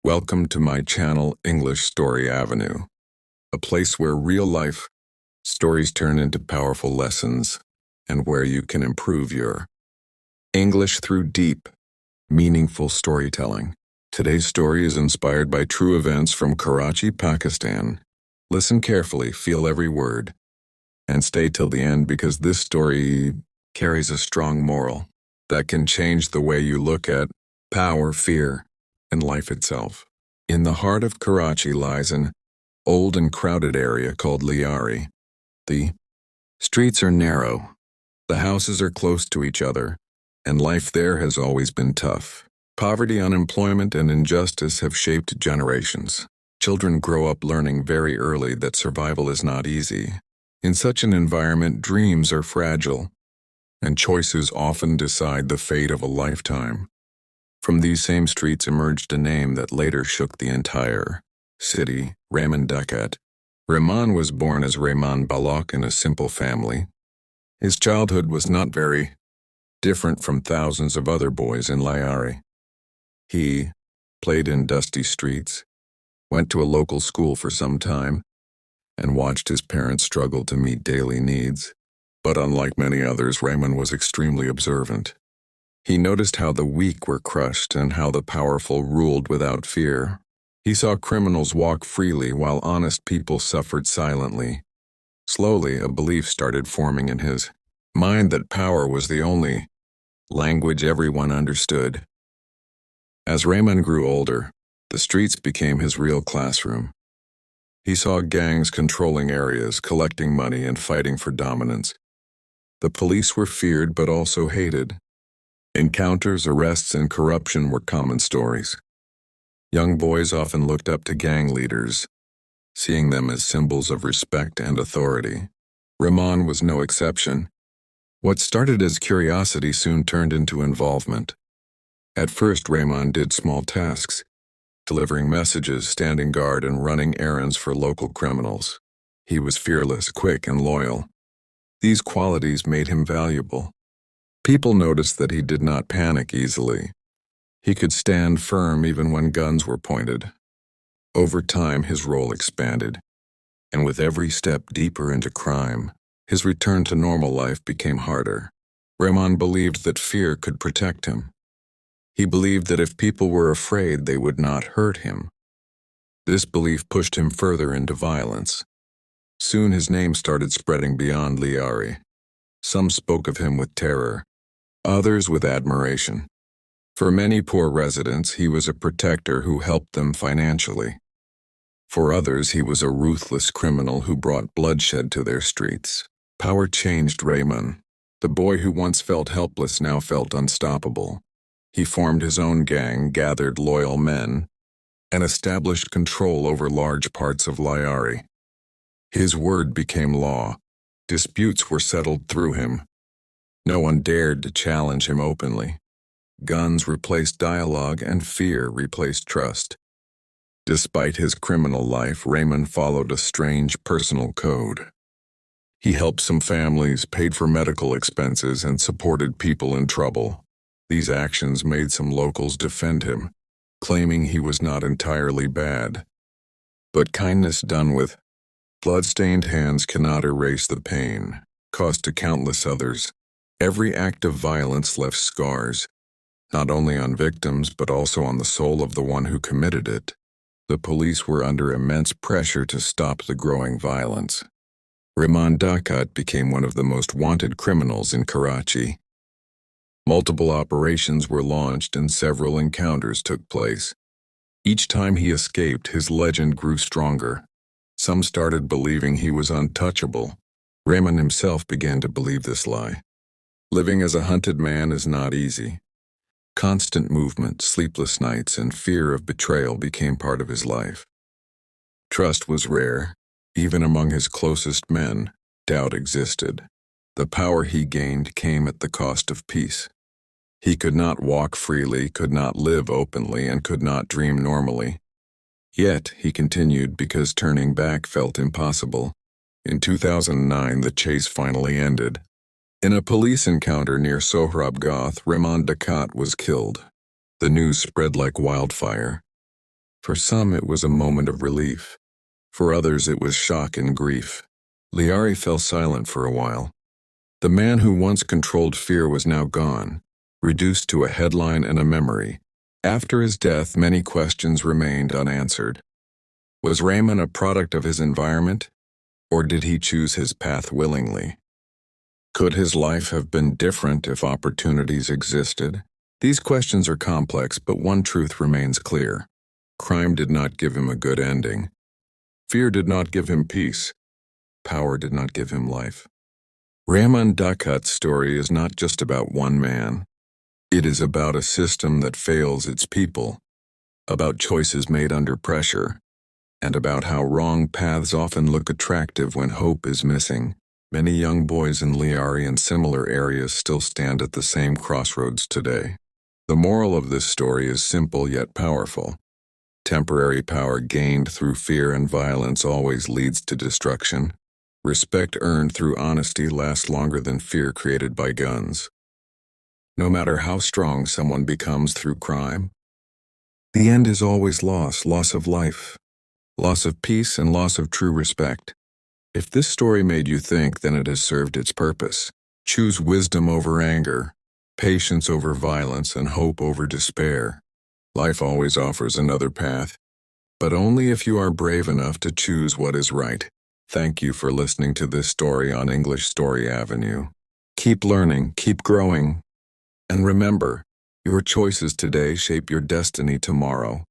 Welcome to my channel, English Story Avenue, a place where real-life stories turn into powerful lessons and where you can improve your English through deep, meaningful storytelling. Today's story is inspired by true events from Karachi, Pakistan. Listen carefully, feel every word, and stay till the end because this story carries a strong moral that can change the way you look at power, fear, and life itself. In the heart of Karachi lies an old and crowded area called Lyari. The streets are narrow, the houses are close to each other, and life there has always been tough. Poverty, unemployment, and injustice have shaped generations. Children grow up learning very early that survival is not easy. In such an environment, dreams are fragile, and choices often decide the fate of a lifetime. From these same streets emerged a name that later shook the entire city, Rehman Dakat. Rehman was born as Rehman Balak in a simple family. His childhood was not very different from thousands of other boys in Lyari. He played in dusty streets, went to a local school for some time, and watched his parents struggle to meet daily needs. But unlike many others, Rehman was extremely observant. He noticed how the weak were crushed and how the powerful ruled without fear. He saw criminals walk freely while honest people suffered silently. Slowly, a belief started forming in his mind that power was the only language everyone understood. As Rehman grew older, the streets became his real classroom. He saw gangs controlling areas, collecting money, and fighting for dominance. The police were feared but also hated. Encounters, arrests, and corruption were common stories. Young boys often looked up to gang leaders, seeing them as symbols of respect and authority. Rehman was no exception. What started as curiosity soon turned into involvement. At first, Rehman did small tasks, delivering messages, standing guard, and running errands for local criminals. He was fearless, quick, and loyal. These qualities made him valuable. People noticed that he did not panic easily. He could stand firm even when guns were pointed. Over time, his role expanded, and with every step deeper into crime, his return to normal life became harder. Rehman believed that fear could protect him. He believed that if people were afraid, they would not hurt him. This belief pushed him further into violence. Soon his name started spreading beyond Lyari. Some spoke of him with terror, others with admiration. For many poor residents, he was a protector who helped them financially. For others, he was a ruthless criminal who brought bloodshed to their streets. Power changed Rehman. The boy who once felt helpless now felt unstoppable. He formed his own gang, gathered loyal men, and established control over large parts of Lyari. His word became law. Disputes were settled through him. No one dared to challenge him openly. Guns replaced dialogue and fear replaced trust. Despite his criminal life, Rehman followed a strange personal code. He helped some families, paid for medical expenses, and supported people in trouble. These actions made some locals defend him, claiming he was not entirely bad. But kindness done with blood-stained hands cannot erase the pain caused to countless others. Every act of violence left scars, not only on victims but also on the soul of the one who committed it. The police were under immense pressure to stop the growing violence. Rehman Dakat became one of the most wanted criminals in Karachi. Multiple operations were launched and several encounters took place. Each time he escaped, his legend grew stronger. Some started believing he was untouchable. Rehman himself began to believe this lie. Living as a hunted man is not easy. Constant movement, sleepless nights, and fear of betrayal became part of his life. Trust was rare. Even among his closest men, doubt existed. The power he gained came at the cost of peace. He could not walk freely, could not live openly, and could not dream normally. Yet, he continued because turning back felt impossible. In 2009, the chase finally ended. In a police encounter near Sohrabgath, Rehman Dakat was killed. The news spread like wildfire. For some, it was a moment of relief. For others, it was shock and grief. Lyari fell silent for a while. The man who once controlled fear was now gone, reduced to a headline and a memory. After his death, many questions remained unanswered. Was Rehman a product of his environment, or did he choose his path willingly? Could his life have been different if opportunities existed? These questions are complex, but one truth remains clear. Crime did not give him a good ending. Fear did not give him peace. Power did not give him life. Rehman Dakat's story is not just about one man. It is about a system that fails its people, about choices made under pressure, and about how wrong paths often look attractive when hope is missing. Many young boys in Lyari and similar areas still stand at the same crossroads today. The moral of this story is simple yet powerful. Temporary power gained through fear and violence always leads to destruction. Respect earned through honesty lasts longer than fear created by guns. No matter how strong someone becomes through crime, the end is always loss of life, loss of peace, and loss of true respect. If this story made you think, then it has served its purpose. Choose wisdom over anger, patience over violence, and hope over despair. Life always offers another path, but only if you are brave enough to choose what is right. Thank you for listening to this story on English Story Avenue. Keep learning, keep growing, and remember, your choices today shape your destiny tomorrow.